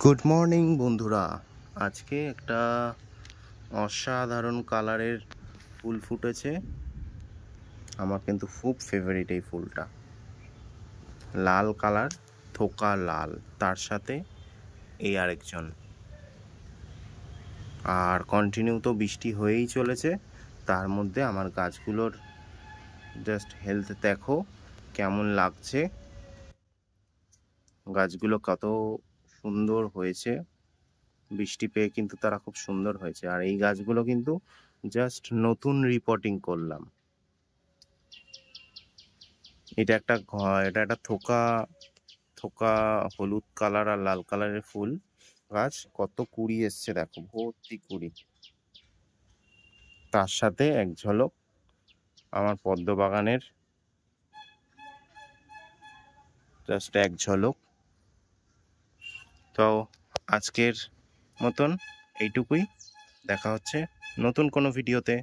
Good morning বন্ধুরা। আজকে একটা অসাধারণ কালারের ফুল ফুটেছে। আমার কিন্তু খুব ফেভারিট এই ফুলটা। লাল কালার, থোকা লাল, তার সাথে এই আরেকজন। আর কন্টিনিউ তো বৃষ্টি হয়েই চলেছে, তার মধ্যে আমার গাছগুলোর জাস্ট হেলথ দেখো কেমন লাগছে। গাছগুলো কত সুন্দর হয়েছে, বৃষ্টি পেয়ে কিন্তু তারা খুব সুন্দর হয়েছে। আর এই গাছগুলো কিন্তু জাস্ট নতুন রিপোর্টিং করলাম। এটা একটা থোকা থোকা হলুদ কালার আর লাল কালারের ফুল গাছ। কত কুড়ি এসছে দেখো, ভর্তি কুড়ি। তার সাথে এক ঝলক আমার পদ্ম বাগানের, জাস্ট এক ঝলক। তো আজকের মতন এইটুকুই। দেখা হচ্ছে নতুন কোনো ভিডিওতে।